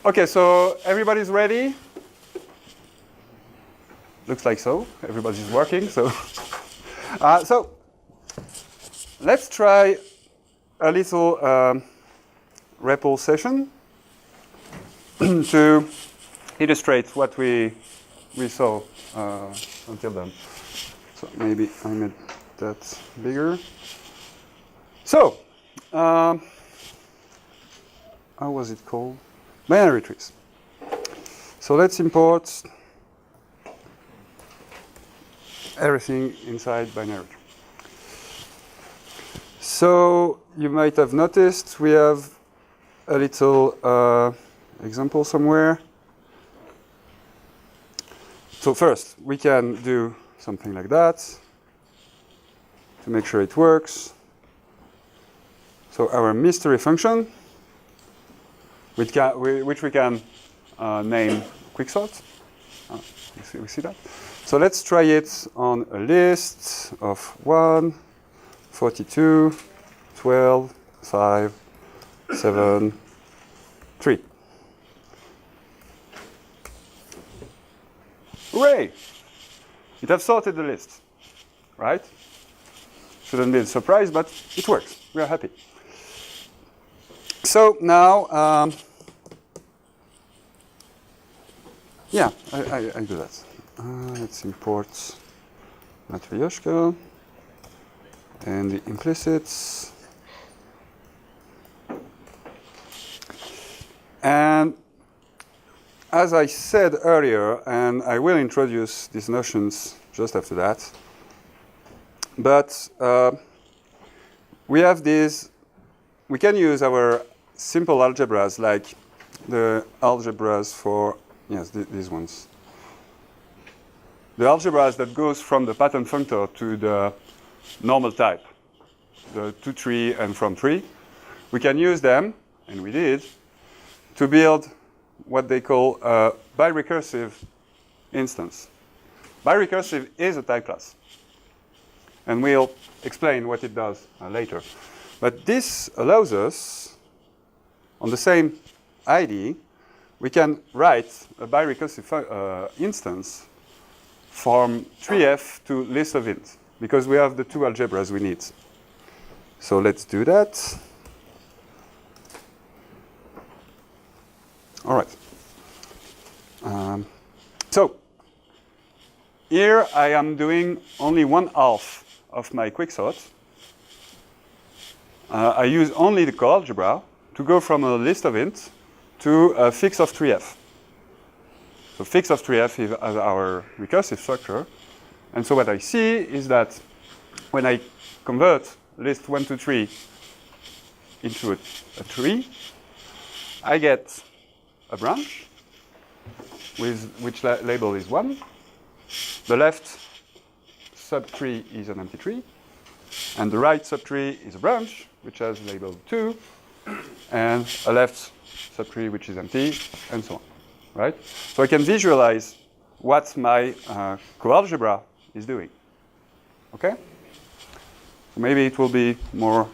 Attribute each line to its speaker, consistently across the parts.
Speaker 1: Okay, so everybody's ready? Looks like so. Everybody's working. So, so let's try a little REPL session to illustrate what we saw until then. So maybe I made that bigger. So, how was it called? Binary trees. So let's import everything inside binary tree. So you might have noticed we have a little example somewhere. So first, we can do something like that to make sure it works. So our mystery function, which we can name quicksort. We see that? So let's try it on a list of 1, 42, 12, 5, 7, 3. Hooray! It has sorted the list, right? Shouldn't be a surprise, but it works. We are happy. So now, yeah, I do that. Let's import Matryoshka and the implicits. And as I said earlier, and I will introduce these notions just after that, but we have these, we can use our simple algebras like the algebras for, yes, these ones. The algebras that goes from the pattern functor to the normal type, the to tree and from tree. We can use them, and we did, to build what they call a birecursive instance. Birecursive is a type class, and we'll explain what it does later. But this allows us, on the same ID, we can write a birecursive instance from 3f to list of int, because we have the two algebras we need. So let's do that. All right. So here I am doing only 1/2 of my quicksort. I use only the coalgebra to go from a list of int to a fix of 3f. So fix of 3f is our recursive structure. And so what I see is that when I convert list 1, 2, 3 into a tree, I get a branch with which label is 1. The left subtree is an empty tree. And the right subtree is a branch, which has label 2. And a left subtree, which is empty, and so on. Right? So I can visualize what my coalgebra is doing. Okay? So maybe it will be more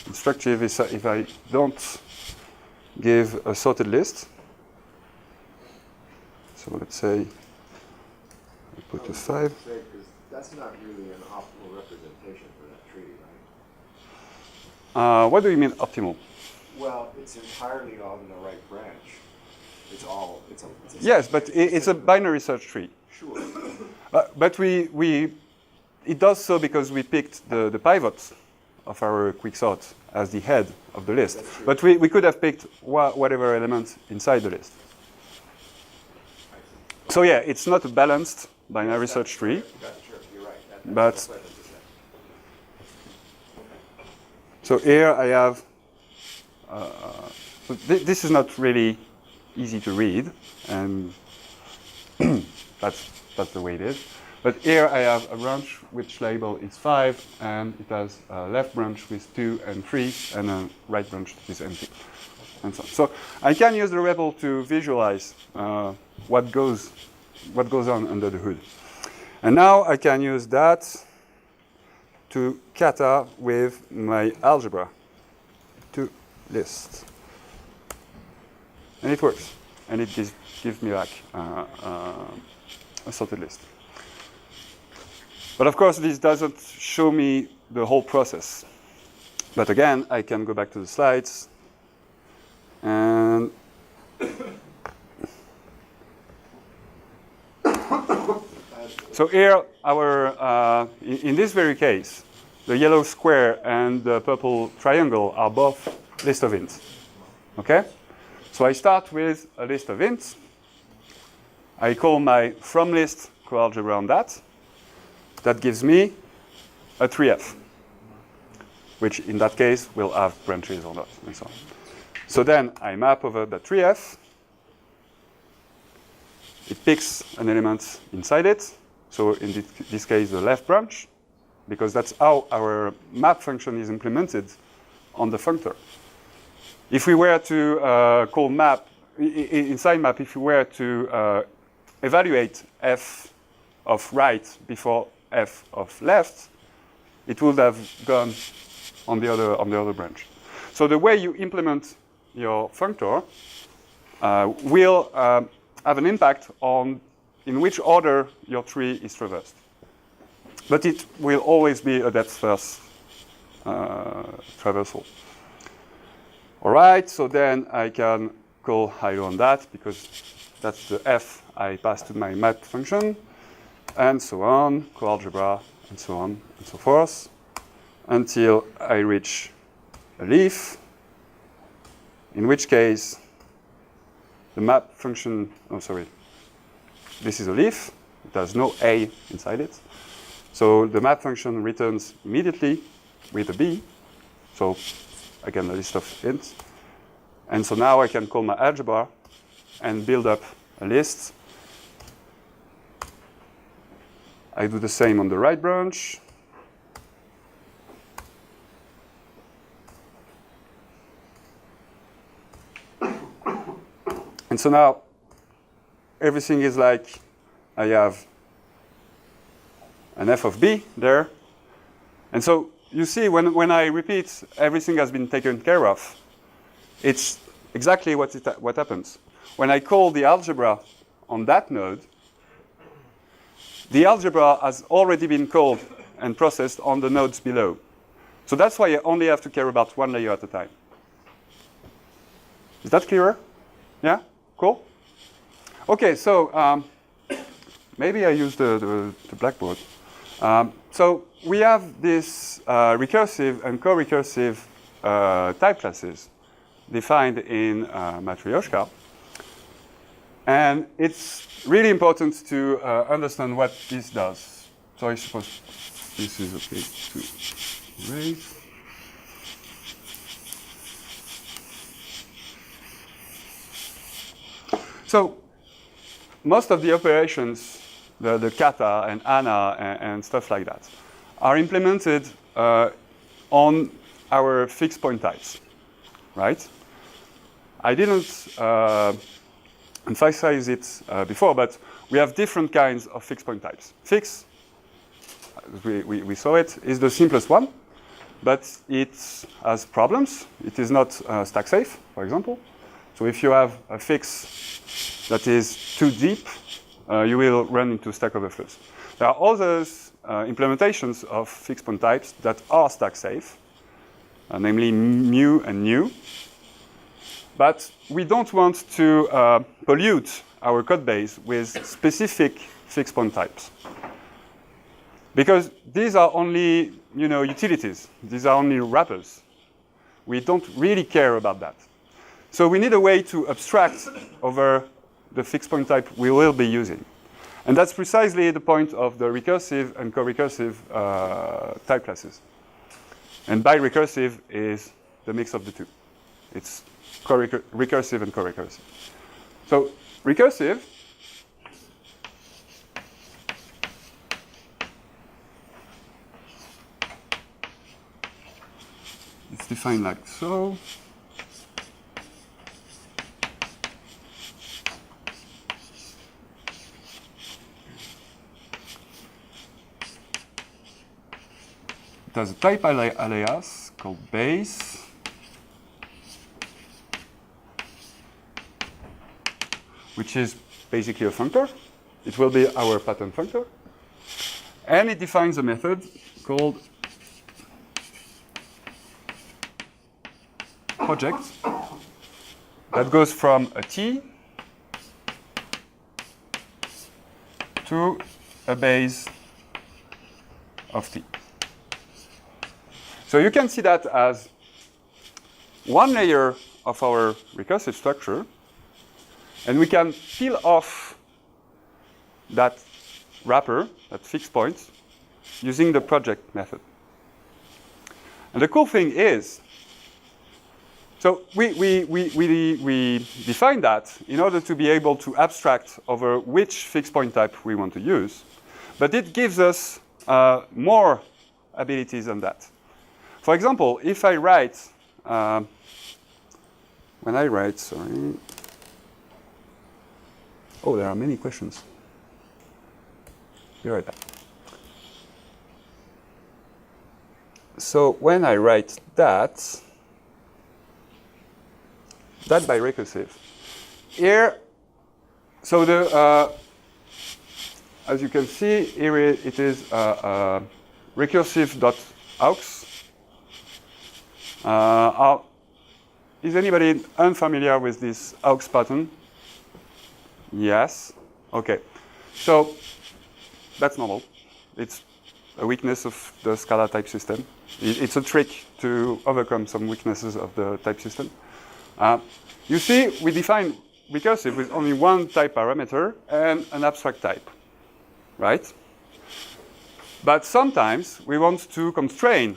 Speaker 1: instructive if I don't give a sorted list. So let's say I put a 5.
Speaker 2: That's not really an optimal representation for that tree, right?
Speaker 1: What do you mean optimal?
Speaker 2: Well, it's entirely on the right branch. It's all, it's a
Speaker 1: Yes, but it's a binary search tree.
Speaker 2: Sure.
Speaker 1: But it does so because we picked the pivots of our quicksort as the head of the list. But we could have picked whatever element inside the list. So yeah, it's not a balanced binary search tree.
Speaker 2: Sure, you're right.
Speaker 1: But so here I have. So this is not really easy to read, and that's the way it is. But here I have a branch which label is 5, and it has a left branch with 2 and 3, and a right branch that is empty, and so on. So I can use the REPL to visualize what goes on under the hood. And now I can use that to kata with my algebra to list. And it works. And it gives me back a sorted list. But of course, this doesn't show me the whole process. But again, I can go back to the slides. And so here, in this very case, the yellow square and the purple triangle are both list of ints. Okay? So I start with a list of ints. I call my from list coalgebra on that. That gives me a 3f, which in that case will have branches or not, and so on. So then I map over that 3f. It picks an element inside it. So in this case, the left branch, because that's how our map function is implemented on the functor. If we were to call map, inside map, if we were to evaluate f of right before f of left, it would have gone on the other branch. So the way you implement your functor will have an impact on in which order your tree is traversed. But it will always be a depth first traversal. All right, so then I can call higher on that because that's the f I pass to my map function, and so on, coalgebra, and so on and so forth, until I reach a leaf, in which case the map function, oh sorry, this is a leaf, it has no a inside it. So the map function returns immediately with a b, so again a list of ints. And so now I can call my algebra and build up a list. I do the same on the right branch. And so now everything is like I have an f of b there. And so you see when I repeat everything has been taken care of, it's exactly what happens. When I call the algebra on that node, the algebra has already been called and processed on the nodes below. So that's why I only have to care about one layer at a time. Is that clearer? Yeah? Cool? Okay, so maybe I use the blackboard. So we have this recursive and co-recursive type classes defined in Matryoshka. And it's really important to understand what this does. So I suppose this is okay to erase. So most of the operations, the kata and ana and stuff like that, are implemented on our fixed point types, right? I didn't emphasize it before, but we have different kinds of fixed point types. Fix, we saw it, is the simplest one, but it has problems. It is not stack safe, for example. So if you have a fix that is too deep, you will run into stack overflows. There are other implementations of fixed point types that are stack safe, namely mu and nu. But we don't want to pollute our code base with specific fixed point types. Because these are only utilities. These are only wrappers. We don't really care about that. So we need a way to abstract over the fixed point type we will be using. And that's precisely the point of the recursive and co-recursive type classes. And bi-recursive is the mix of the two. It's recursive and co-recursive. So recursive it's defined like so. It has a type alias called base. which is basically a functor. It will be our pattern functor. And it defines a method called project that goes from a T to a base of T. So you can see that as one layer of our recursive structure, and we can peel off that wrapper, that fixed point, using the project method. And the cool thing is, so we define that in order to be able to abstract over which fixed point type we want to use, but it gives us more abilities than that. For example, if I write, sorry. Oh, there are many questions. Be right back. So when I write that by recursive, here, so the, as you can see, here it is recursive.aux. Is anybody unfamiliar with this aux pattern? Yes? Okay. So that's normal. It's a weakness of the Scala type system. It's a trick to overcome some weaknesses of the type system. You see, we define recursive with only one type parameter and an abstract type, right? But sometimes we want to constrain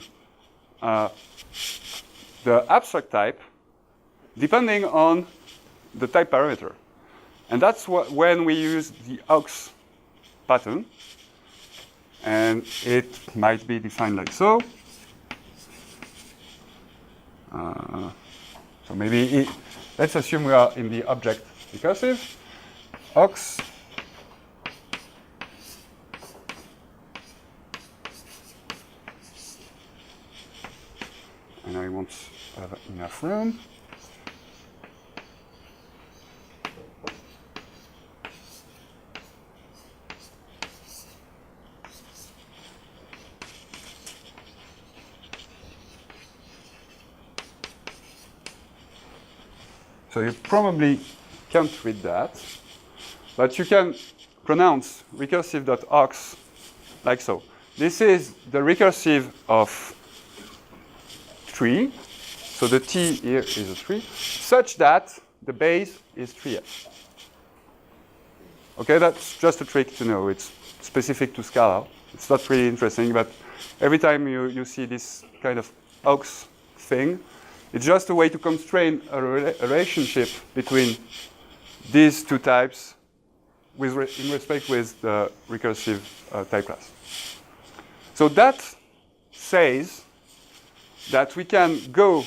Speaker 1: the abstract type depending on the type parameter. And that's when we use the aux pattern. And it might be defined like so. So maybe, let's assume we are in the object recursive. Aux and I want to have enough room. So you probably can't read that, but you can pronounce recursive.aux like so. This is the recursive of tree. So the T here is a tree, such that the base is 3f. Okay, that's just a trick to know. It's specific to Scala. It's not really interesting, but every time you see this kind of aux thing, it's just a way to constrain a relationship between these two types in respect with the recursive type class. So that says that we can go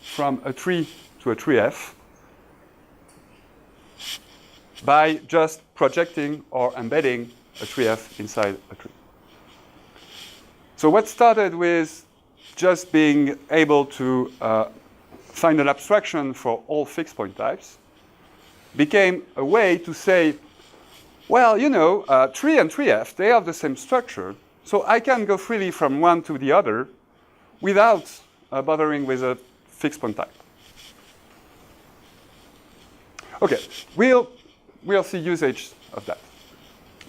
Speaker 1: from a tree to a 3f by just projecting or embedding a 3f inside a tree. So what started with just being able to find an abstraction for all fixed point types became a way to say, well, you know, tree and 3f, they have the same structure, so I can go freely from one to the other without bothering with a fixed point type. Okay, we'll see usage of that.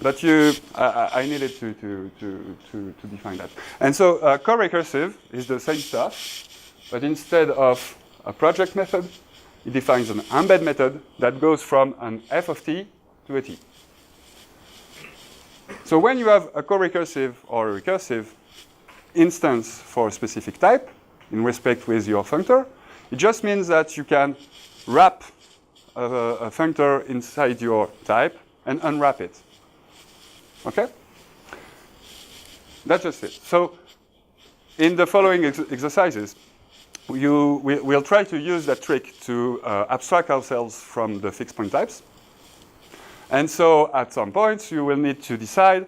Speaker 1: But I needed to define that. And so co-recursive is the same stuff, but instead of a project method, it defines an embed method that goes from an f of t to a t. So when you have a co-recursive or a recursive instance for a specific type, in respect with your functor, it just means that you can wrap a functor inside your type and unwrap it. Okay? That's just it. So in the following exercises, we'll try to use that trick to abstract ourselves from the fixed point types. And so at some point, you will need to decide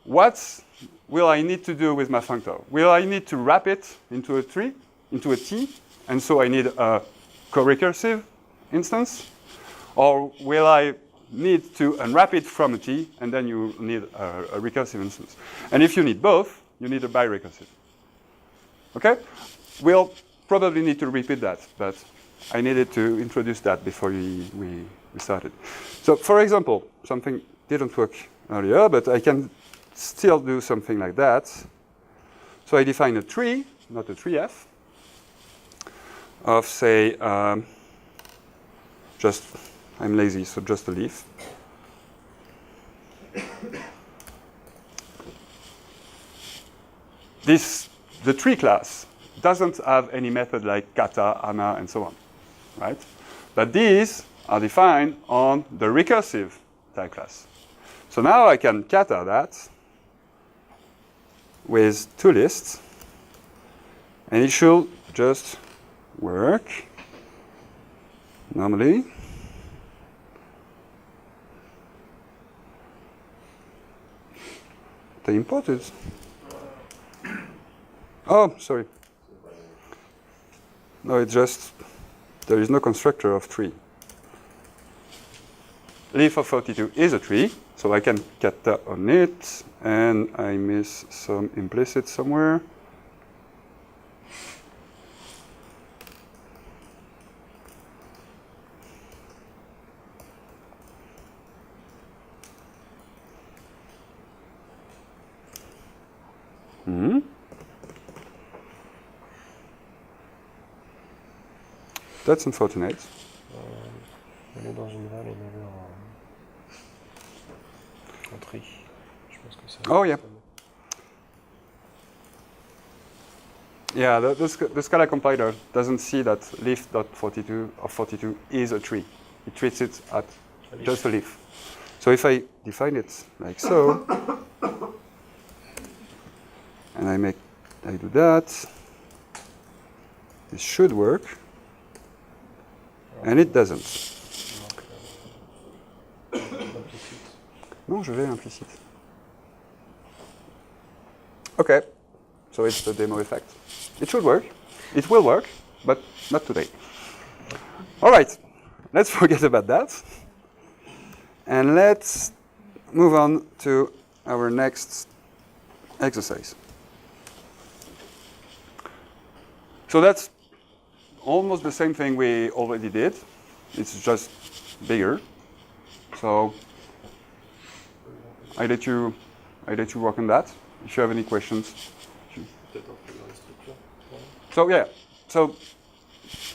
Speaker 1: what will I need to do with my functor. Will I need to wrap it into a tree, into a T, and so I need a co-recursive instance? Or will I need to unwrap it from a T, and then you need a recursive instance? And if you need both, you need a birecursive. Okay? We'll probably need to repeat that, but I needed to introduce that before we started. So for example, something didn't work earlier, but I can still do something like that. So I define a tree, not a 3F, of say, I'm lazy, so just a leaf. The tree class doesn't have any method like kata, ana, and so on, right? But these are defined on the recursive type class. So now I can kata that with two lists, and it should just work normally. They imported. Oh, sorry. No, it's just, there is no constructor of tree. Leaf of 42 is a tree, so I can kata on it, and I miss some implicit somewhere. That's unfortunate.
Speaker 3: Elle est dans une val et elle est en tri. Je pense que ça.
Speaker 1: Oh yeah. Yeah, the Scala compiler doesn't see that leaf.42 of 42 is a tree. It treats it as just a leaf. So if I define it like so, and I do that, this should work. And it doesn't. Non, je vais implicite. Okay, so it's the demo effect. It should work. It will work, but not today. All right, let's forget about that. And let's move on to our next exercise. So that's almost the same thing we already did. It's just bigger. So I let you work on that. If you have any questions. So yeah. So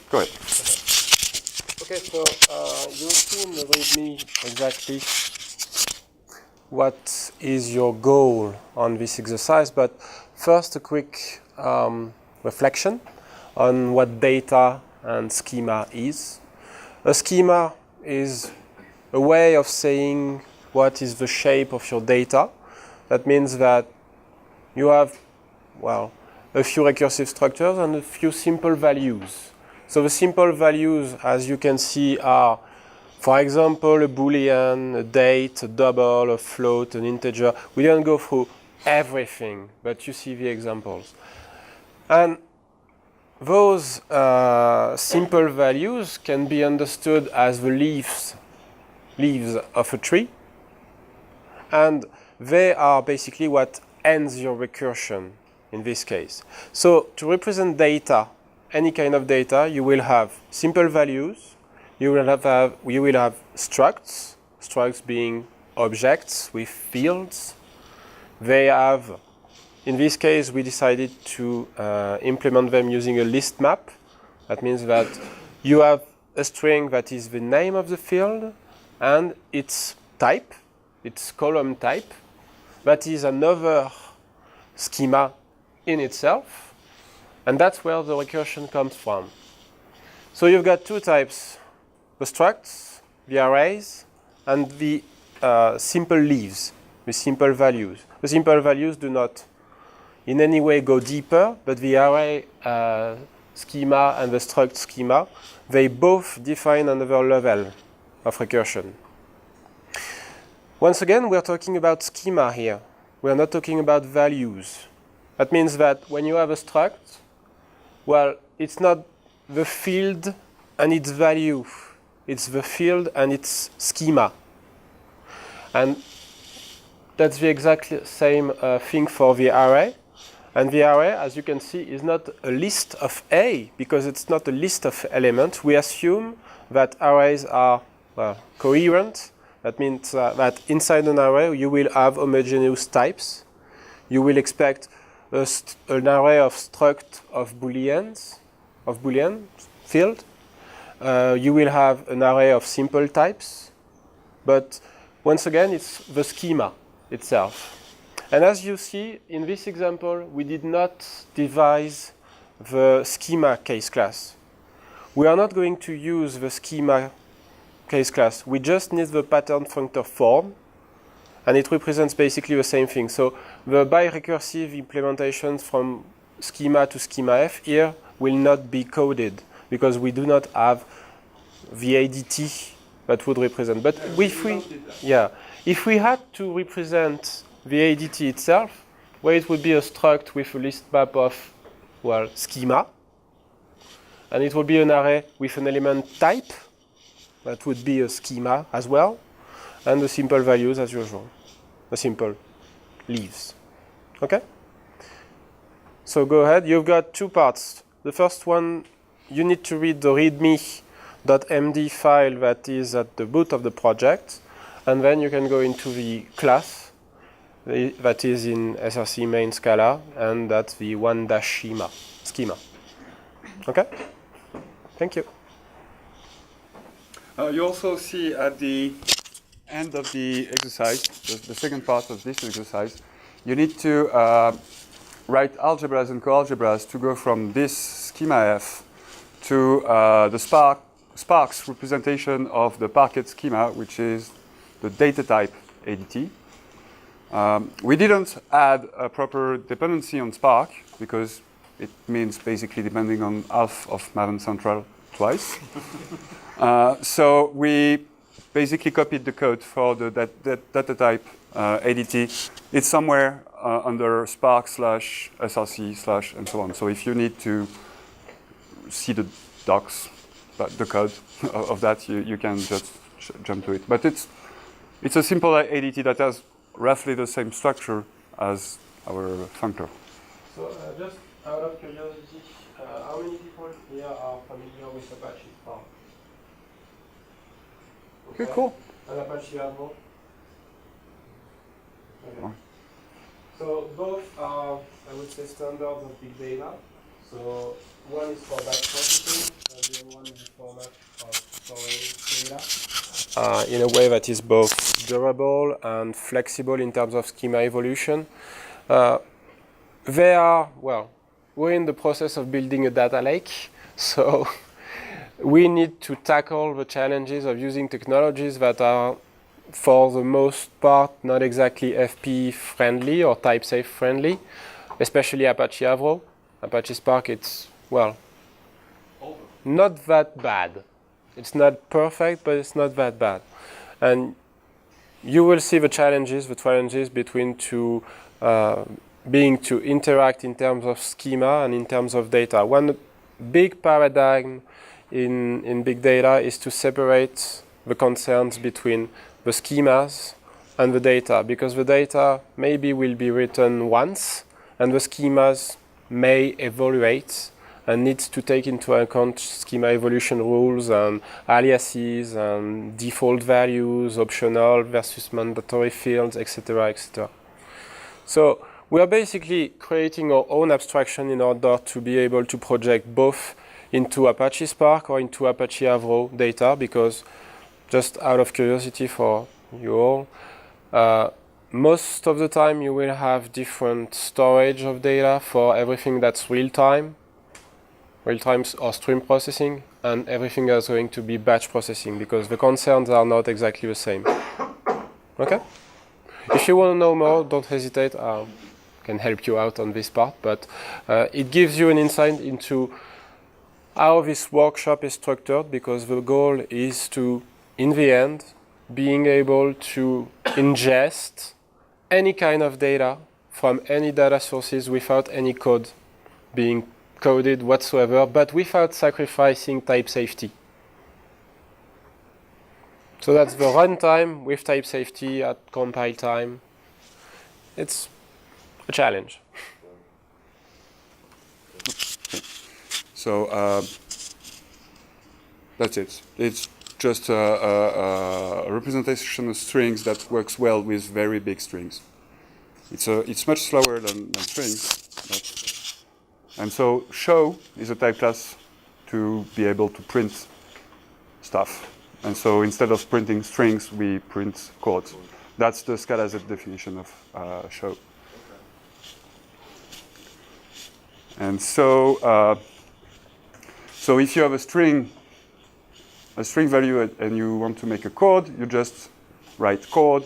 Speaker 1: go ahead.
Speaker 3: Okay, so you'll soon read me exactly what is your goal on this exercise, but first a quick reflection on what data and schema is. A schema is a way of saying what is the shape of your data. That means that you have, well, a few recursive structures and a few simple values. So the simple values, as you can see, are, for example, a boolean, a date, a double, a float, an integer. We don't go through everything, but you see the examples. And those simple values can be understood as the leaves of a tree, and they are basically what ends your recursion in this case. So to represent data, any kind of data, you will have simple values, you will have structs being objects with fields. They have, in this case, we decided to implement them using a list map. That means that you have a string that is the name of the field and its type, its column type. That is another schema in itself. And that's where the recursion comes from. So you've got two types, the structs, the arrays, and the simple leaves, the simple values. The simple values do not in any way go deeper, but the array schema and the struct schema, they both define another level of recursion. Once again, we're talking about schema here. We're not talking about values. That means that when you have a struct, well, it's not the field and its value it's the field and its schema. And that's the exact same thing for the array. And the array, as you can see, is not a list of A, because it's not a list of elements. We assume that arrays are, well, coherent. That means that inside an array, you will have homogeneous types. You will expect an array of struct of Boolean field. You will have an array of simple types. But once again, it's the schema itself. And as you see, in this example, we did not devise the schema case class. We are not going to use the schema case class. We just need the pattern functor form, and it represents basically the same thing. So the bi-recursive implementation from schema to schema f here will not be coded, because we do not have the ADT that would represent. But if we had to represent the ADT itself, where it would be a struct with a list map of, well, schema, and it would be an array with an element type, that would be a schema as well, and the simple values as usual, the simple leaves. Okay? So go ahead, you've got two parts. The first one, you need to read the readme.md file that is at the boot of the project, and then you can go into the class that is in src main Scala, and that's the 1-schema. Okay? Thank you.
Speaker 1: You also see at the end of the exercise, the second part of this exercise, you need to write algebras and coalgebras to go from this schema F to the Spark's representation of the Parquet schema, which is the data type ADT. We didn't add a proper dependency on Spark because it means basically depending on half of Maven Central twice. So we basically copied the code for the data type ADT. It's somewhere under Spark /src/ and so on. So if you need to see the docs, the code of that, you can just jump to it. But it's a simple ADT that has roughly the same structure as our functor.
Speaker 3: So just out of curiosity, how many people here are familiar with Apache Spark?
Speaker 1: Okay, cool.
Speaker 3: And Apache Avro? Okay.
Speaker 1: Oh.
Speaker 3: So both are, I would say, standards of big data. So one is for batch processing, and the other one is the format of storing data in a way that is both durable and flexible in terms of schema evolution. They are, well, we're in the process of building a data lake, so we need to tackle the challenges of using technologies that are, for the most part, not exactly FP friendly or type safe friendly, especially Apache Avro. Apache Spark, it's, well, not that bad. It's not perfect, but it's not that bad. And you will see the challenges between being to interact in terms of schema and in terms of data. One big paradigm in big data is to separate the concerns between the schemas and the data, because the data maybe will be written once and the schemas may evaluate and needs to take into account schema evolution rules and aliases and default values, optional versus mandatory fields, etc., etc. So we are basically creating our own abstraction in order to be able to project both into Apache Spark or into Apache Avro data, because just out of curiosity for you all, most of the time you will have different storage of data for everything that's real-time or stream processing, and everything is going to be batch processing, because the concerns are not exactly the same. Okay? If you want to know more, don't hesitate. I can help you out on this part, but it gives you an insight into how this workshop is structured, because the goal is to, in the end, being able to ingest any kind of data from any data sources without any code being coded whatsoever, but without sacrificing type safety. So that's the runtime with type safety at compile time. It's a challenge.
Speaker 1: So that's it. It's just a representation of strings that works well with very big strings. It's much slower than strings. And so show is a type class to be able to print stuff. And so instead of printing strings, we print codes. That's the Scala Z definition of show. And so, so if you have a string value and you want to make a code, you just write code,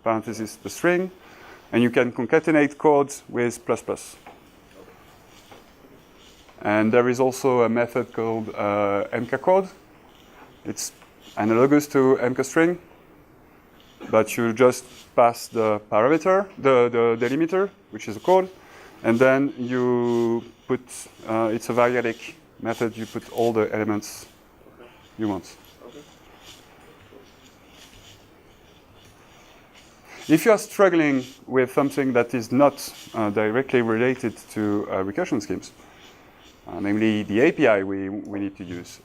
Speaker 1: parenthesis the string, and you can concatenate codes with ++. And there is also a method called mkcode. It's analogous to mkstring, but you just pass the parameter, the delimiter, which is a code, and then you put, it's a variadic method, you put all the elements you want.
Speaker 2: Okay.
Speaker 1: If you are struggling with something that is not directly related to recursion schemes, namely the API we need to use,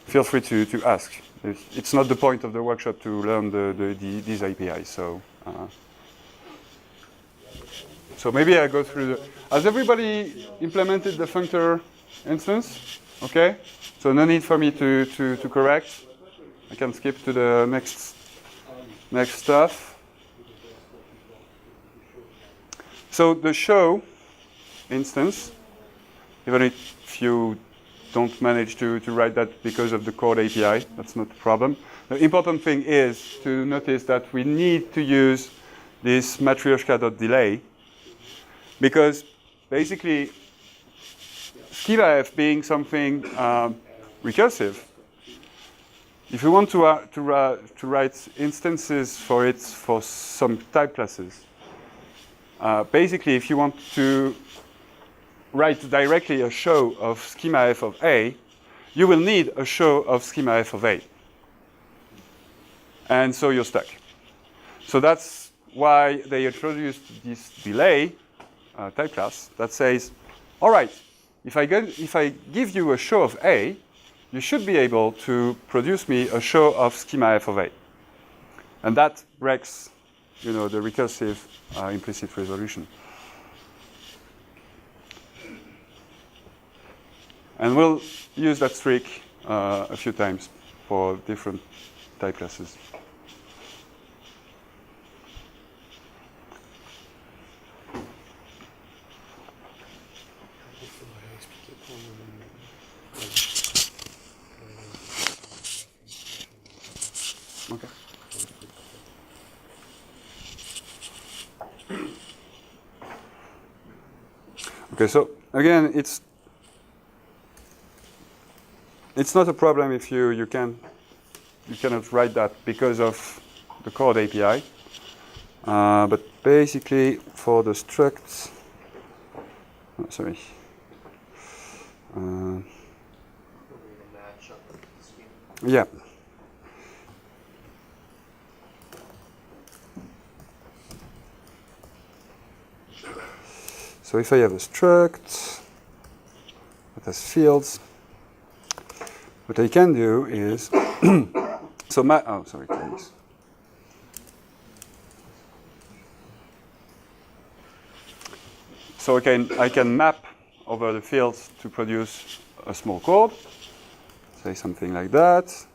Speaker 1: feel free to ask. It's not the point of the workshop to learn these APIs. So maybe I go through has everybody implemented the functor instance? Okay. So no need for me to correct. I can skip to the next stuff. So the show instance, even if you don't manage to write that because of the code API, that's not a problem. The important thing is to notice that we need to use this matryoshka.delay because basically schema_f being something recursive, if you want to write instances for it for some type classes, basically if you want to write directly a show of schema_f of A, you will need a show of schema_f of A. And so you're stuck. So that's why they introduced this delay type class that says, all right, if I give you a show of A, you should be able to produce me a show of schema_f of A. And that breaks, the recursive implicit resolution. And we'll use that trick a few times for different type classes. Okay. Okay, so again, it's not a problem if you cannot write that because of the code API. But basically, for the struct, sorry. Yeah. So if I have a struct that has fields, what I can do is please. So I can map over the fields to produce a small code. Say something like that.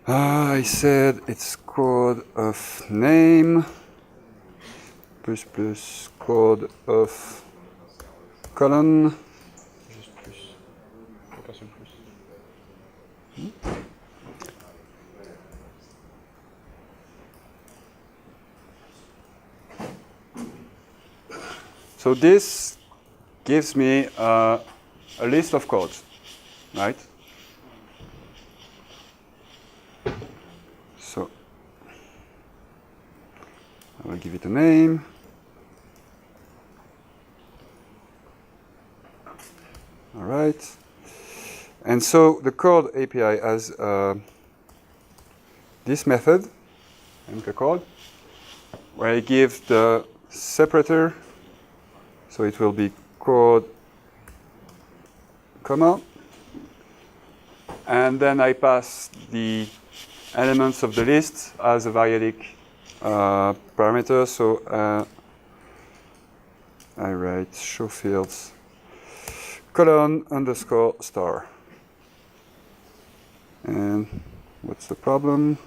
Speaker 1: I said it's code of name plus code of colon. So this gives me a list of codes, right? So I will give it a name. All right. And so the code API has this method, mkcode, where I give the separator, so it will be code comma, and then I pass the elements of the list as a variadic parameter. So I write show fields colon underscore star. And what's the problem?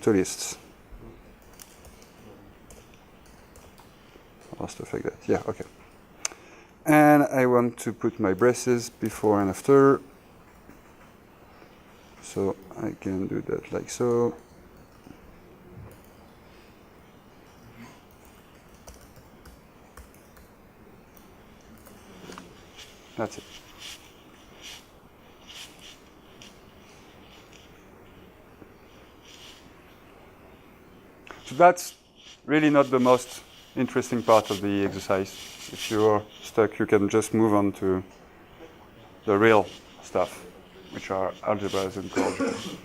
Speaker 1: Two lists. Or stuff like that. Yeah, okay. And I want to put my braces before and after. So I can do that like so. That's it. So that's really not the most interesting part of the exercise. If you're stuck, you can just move on to the real stuff, which are algebras and coalgebras.